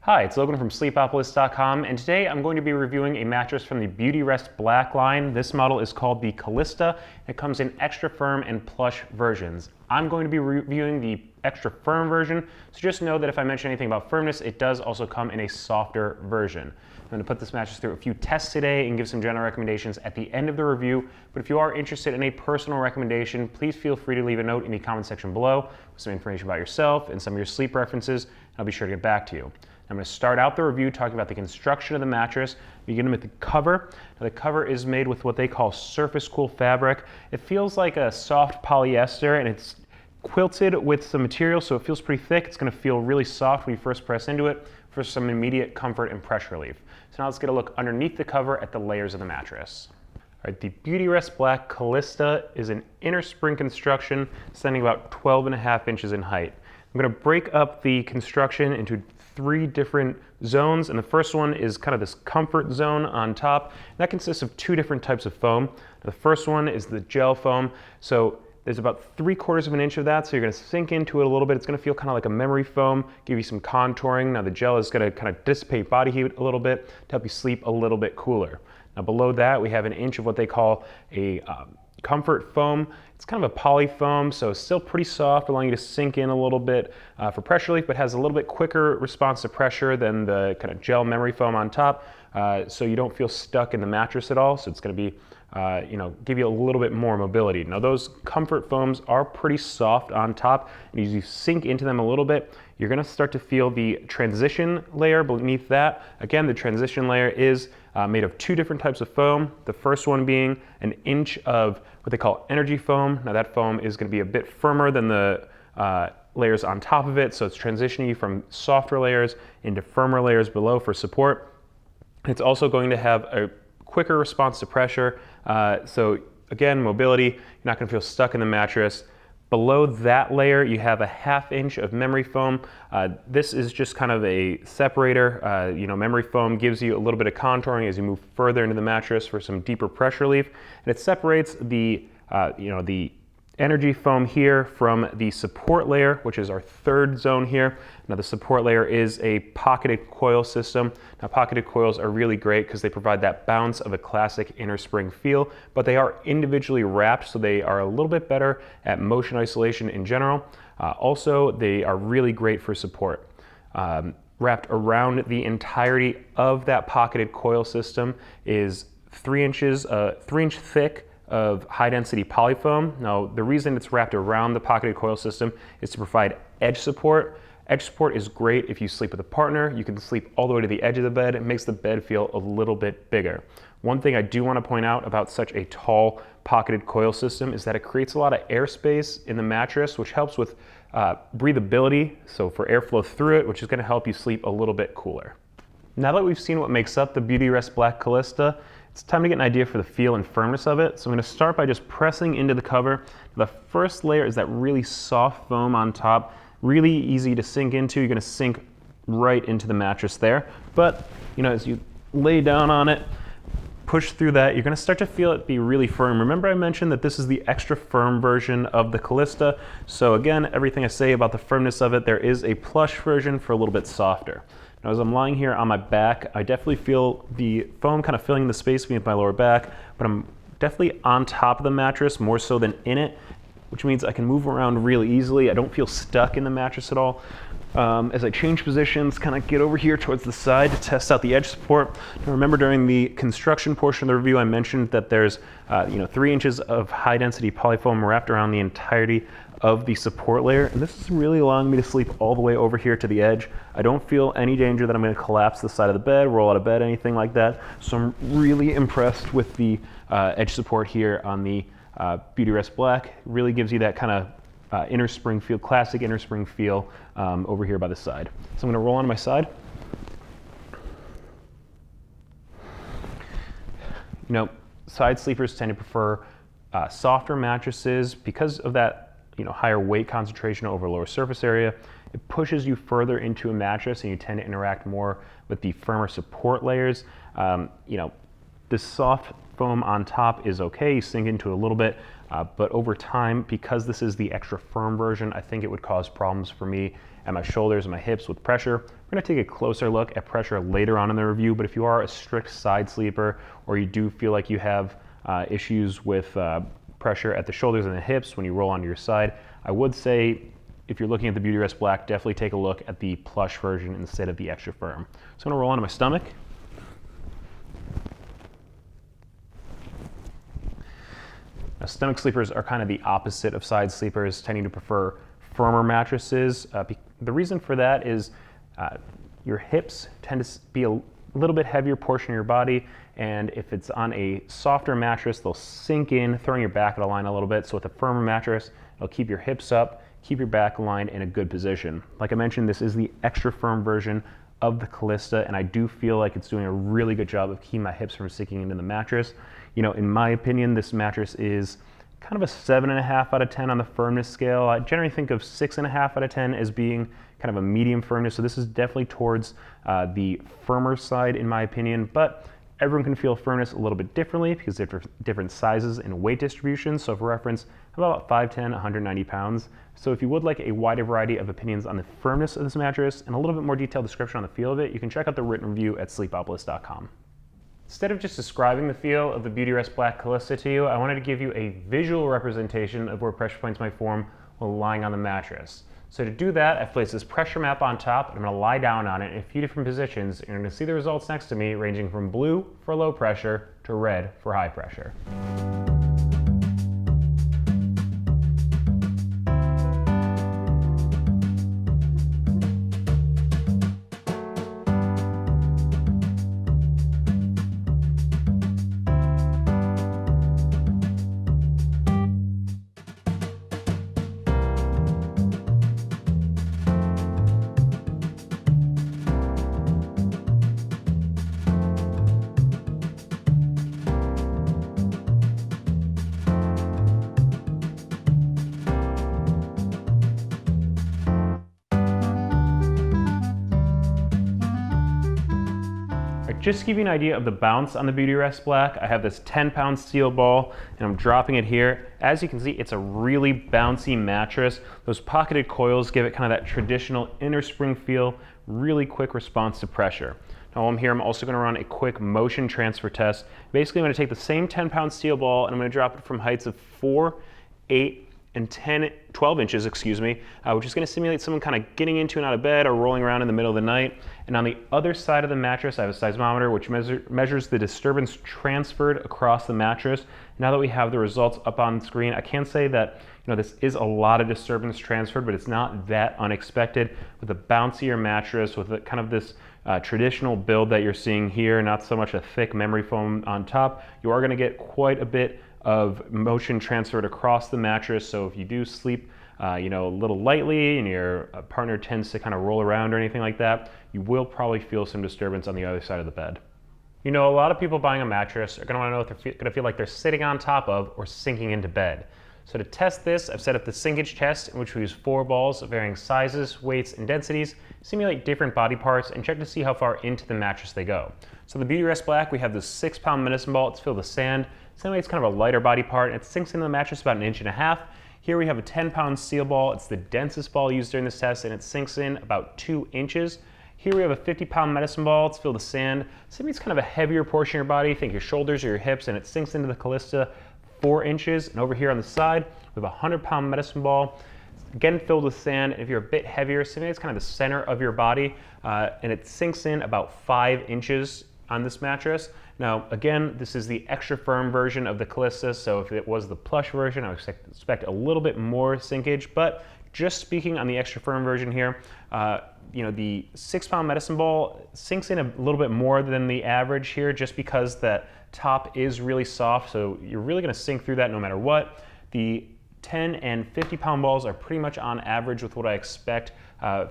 Hi, it's Logan from Sleepopolis.com, and today I'm going to be reviewing a mattress from the Beautyrest Black line. This model is called the Calista. It comes in extra firm and plush versions. I'm going to be reviewing the extra firm version, so just know that if I mention anything about firmness, it does also come in a softer version. I'm going to put this mattress through a few tests today and give some general recommendations at the end of the review, but if you are interested in a personal recommendation, please feel free to leave a note in the comment section below with some information about yourself and some of your sleep preferences, and I'll be sure to get back to you. I'm going to start out the review talking about the construction of the mattress, beginning with the cover. Now, the cover is made with what they call surface cool fabric. It feels like a soft polyester, and it's quilted with some material, so it feels pretty thick. It's going to feel really soft when you first press into it for some immediate comfort and pressure relief. So now let's get a look underneath the cover at the layers of the mattress. All right, the Beautyrest Black Calista is an inner spring construction, standing about 12.5 inches in height. I'm going to break up the construction into 3 different zones, and the first one is kind of this comfort zone on top. And that consists of 2 different types of foam. The first one is the gel foam, so there's about 3/4 of an inch of that, so you're going to sink into it a little bit. It's going to feel kind of like a memory foam, give you some contouring. Now the gel is going to kind of dissipate body heat a little bit to help you sleep a little bit cooler. Now below that we have an inch of what they call a comfort foam. It's kind of a poly foam, so it's still pretty soft, allowing you to sink in a little bit for pressure relief, but has a little bit quicker response to pressure than the kind of gel memory foam on top, so you don't feel stuck in the mattress at all. So it's going to be, give you a little bit more mobility. Now those comfort foams are pretty soft on top, and as you sink into them a little bit, you're going to start to feel the transition layer beneath that. Again, the transition layer is made of 2 different types of foam. The first one being an inch of what they call energy foam. Now that foam is going to be a bit firmer than the layers on top of it, so it's transitioning you from softer layers into firmer layers below for support. It's also going to have a quicker response to pressure, so again, mobility, you're not going to feel stuck in the mattress. Below that layer, you have a 1/2 inch of memory foam. This is just kind of a separator. Memory foam gives you a little bit of contouring as you move further into the mattress for some deeper pressure relief, and it separates the the energy foam here from the support layer, which is our 3rd zone here. Now the support layer is a pocketed coil system. Now pocketed coils are really great because they provide that bounce of a classic inner spring feel, but they are individually wrapped, so they are a little bit better at motion isolation in general. Also, they are really great for support. Wrapped around the entirety of that pocketed coil system is 3 inches, 3-inch thick of high-density polyfoam. Now, the reason it's wrapped around the pocketed coil system is to provide edge support. Edge support is great if you sleep with a partner. You can sleep all the way to the edge of the bed. It makes the bed feel a little bit bigger. One thing I do want to point out about such a tall pocketed coil system is that it creates a lot of airspace in the mattress, which helps with breathability, so for airflow through it, which is going to help you sleep a little bit cooler. Now that we've seen what makes up the Beautyrest Black Calista, it's time to get an idea for the feel and firmness of it. So I'm going to start by just pressing into the cover. The first layer is that really soft foam on top, really easy to sink into. You're going to sink right into the mattress there. But as you lay down on it, push through that, you're going to start to feel it be really firm. Remember I mentioned that this is the extra firm version of the Calista. So again, everything I say about the firmness of it, there is a plush version for a little bit softer. Now as I'm lying here on my back, I definitely feel the foam kind of filling the space beneath my lower back, but I'm definitely on top of the mattress more so than in it, which means I can move around really easily. I don't feel stuck in the mattress at all. As I change positions, kind of get over here towards the side to test out the edge support. Now remember, during the construction portion of the review, I mentioned that there's 3 inches of high-density polyfoam wrapped around the entirety of the support layer, and this is really allowing me to sleep all the way over here to the edge. I don't feel any danger that I'm going to collapse the side of the bed, roll out of bed, anything like that. So I'm really impressed with the edge support here on the Beautyrest Black. It really gives you that kind of inner spring feel, classic inner spring feel over here by the side. So I'm going to roll on my side. Side sleepers tend to prefer softer mattresses because of that higher weight concentration over lower surface area. It pushes you further into a mattress, and you tend to interact more with the firmer support layers. This soft foam on top is okay. You sink into it a little bit. but over time, because this is the extra firm version, I think it would cause problems for me at my shoulders and my hips with pressure. We're gonna take a closer look at pressure later on in the review, but if you are a strict side sleeper or you do feel like you have issues with pressure at the shoulders and the hips when you roll onto your side, I would say if you're looking at the Beautyrest Black, definitely take a look at the plush version instead of the extra firm. So I'm gonna roll onto my stomach. Now, stomach sleepers are kind of the opposite of side sleepers, tending to prefer firmer mattresses. The reason for that is your hips tend to be a little bit heavier portion of your body, and if it's on a softer mattress, they'll sink in, throwing your back aligned a little bit. So with a firmer mattress, it'll keep your hips up, keep your back aligned in a good position. Like I mentioned, this is the extra firm version of the Calista, and I do feel like it's doing a really good job of keeping my hips from sinking into the mattress. You know, in my opinion, this mattress is kind of a 7.5 out of 10 on the firmness scale. I generally think of 6.5 out of 10 as being kind of a medium firmness, so this is definitely towards the firmer side in my opinion, but everyone can feel firmness a little bit differently because they're different sizes and weight distributions. So for reference, I'm about 5'10", 190 pounds. So if you would like a wider variety of opinions on the firmness of this mattress and a little bit more detailed description on the feel of it, you can check out the written review at sleepopolis.com. Instead of just describing the feel of the Beautyrest Black Calista to you, I wanted to give you a visual representation of where pressure points might form while lying on the mattress. So to do that, I've placed this pressure map on top, and I'm gonna lie down on it in a few different positions, and you're gonna see the results next to me, ranging from blue for low pressure to red for high pressure. Just to give you an idea of the bounce on the Beautyrest Black, I have this 10-pound steel ball and I'm dropping it here. As you can see, it's a really bouncy mattress. Those pocketed coils give it kind of that traditional inner spring feel, really quick response to pressure. Now while I'm here, I'm also gonna run a quick motion transfer test. Basically, I'm gonna take the same 10-pound steel ball and I'm gonna drop it from heights of 4, 8, and 12 inches, which is going to simulate someone kind of getting into and out of bed or rolling around in the middle of the night. And on the other side of the mattress, I have a seismometer which measures the disturbance transferred across the mattress. Now that we have the results up on screen, I can say that this is a lot of disturbance transferred, but it's not that unexpected. With a bouncier mattress, with kind of this traditional build that you're seeing here, not so much a thick memory foam on top, you are going to get quite a bit of motion transferred across the mattress. So if you do sleep a little lightly and your partner tends to kind of roll around or anything like that, you will probably feel some disturbance on the other side of the bed. A lot of people buying a mattress are going to want to know if they're going to feel like they're sitting on top of or sinking into bed. So to test this, I've set up the SINKAGE test, in which we use 4 balls of varying sizes, weights, and densities, simulate different body parts, and check to see how far into the mattress they go. So the Beautyrest Black, we have this 6-pound medicine ball. It's filled with sand. Simulates kind of a lighter body part, and it sinks into the mattress about 1.5 inches. Here we have a 10-pound steel ball. It's the densest ball used during this test, and it sinks in about 2 inches. Here we have a 50-pound medicine ball. It's filled with sand. Simulates kind of a heavier portion of your body. Think your shoulders or your hips, and it sinks into the Calista 4 inches. And over here on the side, we have a 100-pound medicine ball. Again, filled with sand. And if you're a bit heavier, simulates kind of the center of your body, and it sinks in about 5 inches on this mattress. Now, again, this is the extra firm version of the Calista, so if it was the plush version, I would expect a little bit more sinkage, but just speaking on the extra firm version here, the 6-pound medicine ball sinks in a little bit more than the average here, just because that top is really soft, so you're really gonna sink through that no matter what. The 10 and 50-pound balls are pretty much on average with what I expect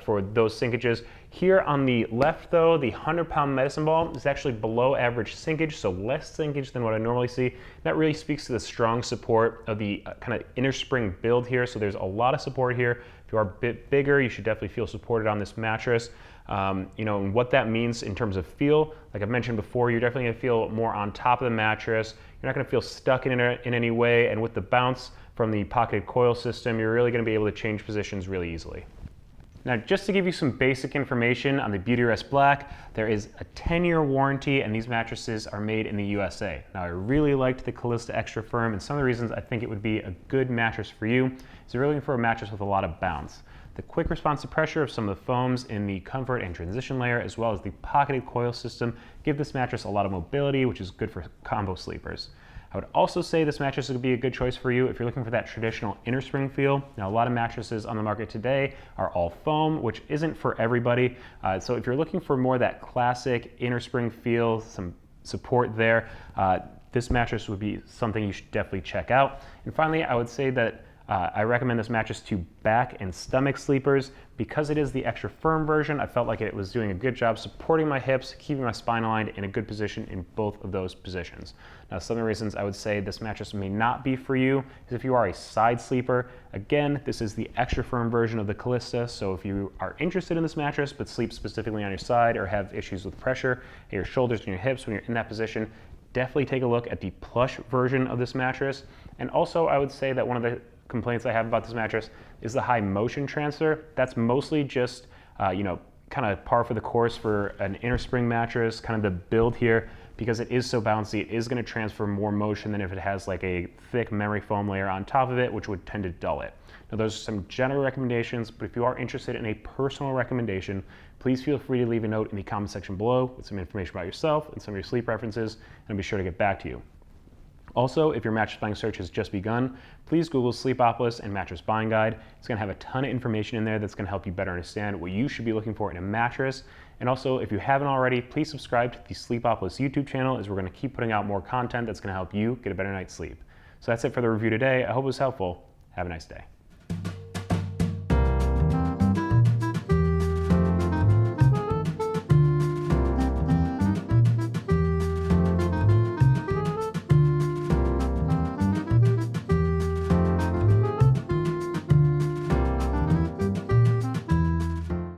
for those sinkages. Here on the left though, the 100-pound medicine ball is actually below average sinkage, so less sinkage than what I normally see. That really speaks to the strong support of the kind of inner spring build here. So there's a lot of support here If you are a bit bigger, you should definitely feel supported on this mattress. And what that means in terms of feel, like I've mentioned before, you're definitely gonna feel more on top of the mattress. You're not gonna feel stuck in any way, and with the bounce from the pocketed coil system, you're really gonna be able to change positions really easily. Now, just to give you some basic information on the Beautyrest Black, there is a 10-year warranty, and these mattresses are made in the USA. Now, I really liked the Calista Extra Firm, and some of the reasons I think it would be a good mattress for you is you're looking for a mattress with a lot of bounce. The quick response to pressure of some of the foams in the comfort and transition layer, as well as the pocketed coil system, give this mattress a lot of mobility, which is good for combo sleepers. I would also say this mattress would be a good choice for you if you're looking for that traditional inner spring feel. Now, a lot of mattresses on the market today are all foam, which isn't for everybody. So if you're looking for more of that classic inner spring feel, some support there, this mattress would be something you should definitely check out. And finally, I would say that I recommend this mattress to back and stomach sleepers. Because it is the extra firm version, I felt like it was doing a good job supporting my hips, keeping my spine aligned in a good position in both of those positions. Now, some of the reasons I would say this mattress may not be for you is if you are a side sleeper. Again, this is the extra firm version of the Calista, so if you are interested in this mattress but sleep specifically on your side or have issues with pressure at your shoulders and your hips when you're in that position, definitely take a look at the plush version of this mattress. And also, I would say that one of the complaints I have about this mattress is the high motion transfer. That's mostly just, kind of par for the course for an inner spring mattress, kind of the build here, because it is so bouncy, it is going to transfer more motion than if it has like a thick memory foam layer on top of it, which would tend to dull it. Now, those are some general recommendations, but if you are interested in a personal recommendation, please feel free to leave a note in the comment section below with some information about yourself and some of your sleep preferences, and I'll be sure to get back to you. Also, if your mattress buying search has just begun, please Google Sleepopolis and Mattress Buying Guide. It's going to have a ton of information in there that's going to help you better understand what you should be looking for in a mattress. And also, if you haven't already, please subscribe to the Sleepopolis YouTube channel, as we're going to keep putting out more content that's going to help you get a better night's sleep. So that's it for the review today. I hope it was helpful. Have a nice day.